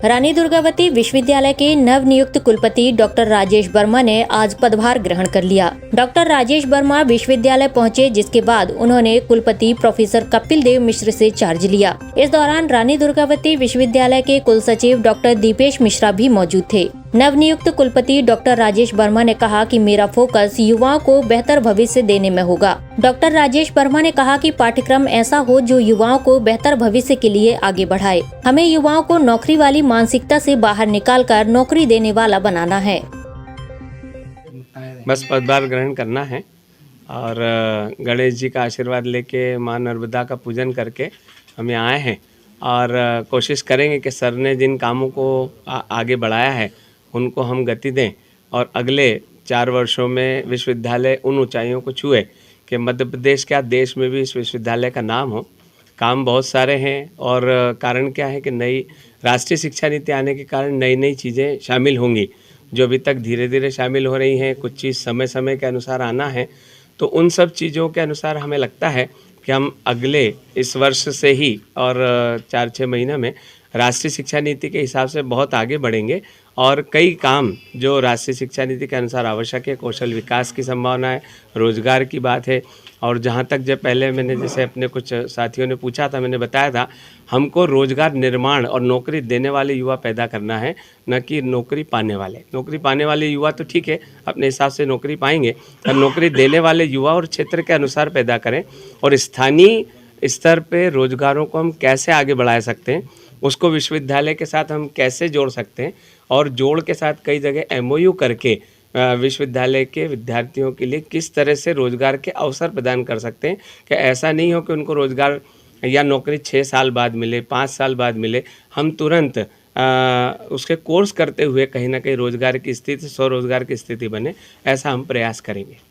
रानी दुर्गावती विश्वविद्यालय के नवनियुक्त कुलपति डॉक्टर राजेश वर्मा ने आज पदभार ग्रहण कर लिया। डॉक्टर राजेश वर्मा विश्वविद्यालय पहुंचे, जिसके बाद उन्होंने कुलपति प्रोफेसर कपिल देव मिश्र से चार्ज लिया। इस दौरान रानी दुर्गावती विश्वविद्यालय के कुल सचिव डॉक्टर दीपेश मिश्रा भी मौजूद थे। नवनियुक्त कुलपति डॉक्टर राजेश वर्मा ने कहा कि मेरा फोकस युवाओं को बेहतर भविष्य देने में होगा। डॉक्टर राजेश वर्मा ने कहा कि पाठ्यक्रम ऐसा हो जो युवाओं को बेहतर भविष्य के लिए आगे बढ़ाए। हमें युवाओं को नौकरी वाली मानसिकता से बाहर निकालकर नौकरी देने वाला बनाना है। बस पदभार ग्रहण करना है और गणेश जी का आशीर्वाद लेके माँ नर्मदा का पूजन करके हम यहाँ आए हैं और कोशिश करेंगे कि सर ने जिन कामों को आगे बढ़ाया है उनको हम गति दें और अगले 4 वर्षों में विश्वविद्यालय उन ऊंचाइयों को छुए कि मध्य प्रदेश क्या देश में भी इस विश्वविद्यालय का नाम हो। काम बहुत सारे हैं और कारण क्या है कि नई राष्ट्रीय शिक्षा नीति आने के कारण नई नई चीज़ें शामिल होंगी, जो अभी तक धीरे धीरे शामिल हो रही हैं। कुछ चीज़ समय समय के अनुसार आना है, तो उन सब चीज़ों के अनुसार हमें लगता है कि हम अगले इस वर्ष से ही और 4-6 महीने में राष्ट्रीय शिक्षा नीति के हिसाब से बहुत आगे बढ़ेंगे और कई काम जो राष्ट्रीय शिक्षा नीति के अनुसार आवश्यक है, कौशल विकास की संभावना है, रोजगार की बात है। और जहाँ तक जब पहले मैंने जैसे अपने कुछ साथियों ने पूछा था, मैंने बताया था हमको रोजगार निर्माण और नौकरी देने वाले युवा पैदा करना है, न कि नौकरी पाने वाले। नौकरी पाने वाले युवा तो ठीक है, अपने हिसाब से नौकरी पाएंगे, पर नौकरी देने वाले युवा और क्षेत्र के अनुसार पैदा करें और स्थानीय स्तर पे रोजगारों को हम कैसे आगे बढ़ा सकते हैं, उसको विश्वविद्यालय के साथ हम कैसे जोड़ सकते हैं और जोड़ के साथ कई जगह MOU करके विश्वविद्यालय के विद्यार्थियों के लिए किस तरह से रोजगार के अवसर प्रदान कर सकते हैं कि ऐसा नहीं हो कि उनको रोजगार या नौकरी 6 साल बाद मिले, 5 साल बाद मिले। हम तुरंत उसके कोर्स करते हुए कहीं ना कहीं रोजगार की स्थिति, स्वरोजगार की स्थिति बने, ऐसा हम प्रयास करेंगे।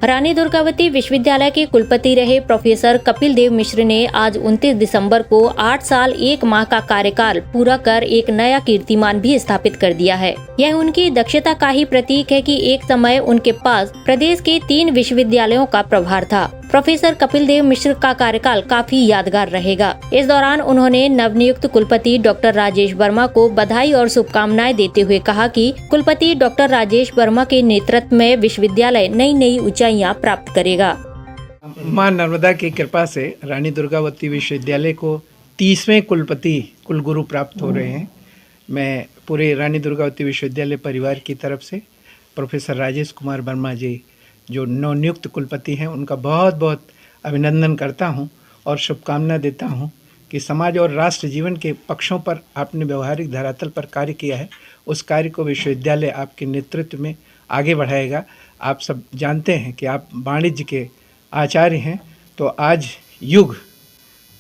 रानी दुर्गावती विश्वविद्यालय के कुलपति रहे प्रोफेसर कपिल देव मिश्र ने आज 29 दिसंबर को 8 साल 1 माह का कार्यकाल पूरा कर एक नया कीर्तिमान भी स्थापित कर दिया है। यह उनकी दक्षता का ही प्रतीक है कि एक समय उनके पास प्रदेश के 3 विश्वविद्यालयों का प्रभार था। प्रोफेसर कपिल देव मिश्र का कार्यकाल काफी यादगार रहेगा। इस दौरान उन्होंने नवनियुक्त कुलपति डॉक्टर राजेश वर्मा को बधाई और शुभकामनाएं देते हुए कहा कि कुलपति डॉक्टर राजेश वर्मा के नेतृत्व में विश्वविद्यालय नई नई ऊंचाइयां प्राप्त करेगा। मां नर्मदा की कृपा से रानी दुर्गावती विश्वविद्यालय को 30वें कुलपति कुलगुरु प्राप्त हो रहे हैं। मैं पूरे रानी दुर्गावती विश्वविद्यालय परिवार की तरफ से प्रोफेसर राजेश कुमार वर्मा जी जो नवनियुक्त कुलपति हैं उनका बहुत बहुत अभिनंदन करता हूं और शुभकामना देता हूं कि समाज और राष्ट्र जीवन के पक्षों पर आपने व्यवहारिक धरातल पर कार्य किया है, उस कार्य को विश्वविद्यालय आपके नेतृत्व में आगे बढ़ाएगा। आप सब जानते हैं कि आप वाणिज्य के आचार्य हैं, तो आज युग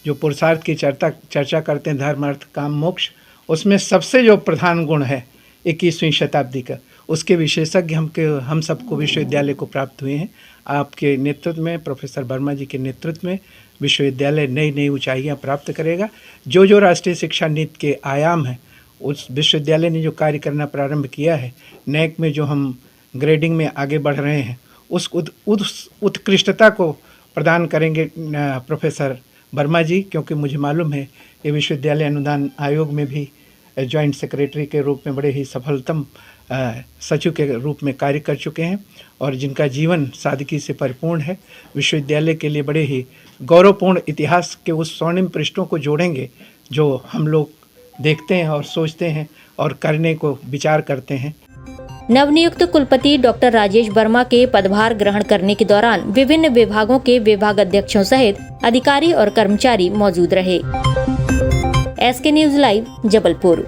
जो पुरुषार्थ की चर्चा करते हैं, धर्म अर्थ काम मोक्ष, उसमें सबसे जो प्रधान गुण है 21वीं शताब्दी का, उसके विशेषज्ञ हम सबको विश्वविद्यालय को प्राप्त हुए हैं। आपके नेतृत्व में, प्रोफेसर वर्मा जी के नेतृत्व में विश्वविद्यालय नई नई ऊंचाइयां प्राप्त करेगा। जो राष्ट्रीय शिक्षा नीति के आयाम हैं, उस विश्वविद्यालय ने जो कार्य करना प्रारंभ किया है, नेक में जो हम ग्रेडिंग में आगे बढ़ रहे हैं, उस उत्कृष्टता को प्रदान करेंगे प्रोफेसर वर्मा जी, क्योंकि मुझे मालूम है ये विश्वविद्यालय अनुदान आयोग में भी जॉइंट सेक्रेटरी के रूप में बड़े ही सफलतम सचिव के रूप में कार्य कर चुके हैं और जिनका जीवन सादगी से परिपूर्ण है। विश्वविद्यालय के लिए बड़े ही गौरवपूर्ण इतिहास के उस स्वर्णिम पृष्ठों को जोड़ेंगे जो हम लोग देखते हैं और सोचते हैं और करने को विचार करते हैं। नवनियुक्त कुलपति डॉक्टर राजेश वर्मा के पदभार ग्रहण करने के दौरान विभिन्न विभागों के विभागाध्यक्षों सहित अधिकारी और कर्मचारी मौजूद रहे। SK news live, Jabalpur.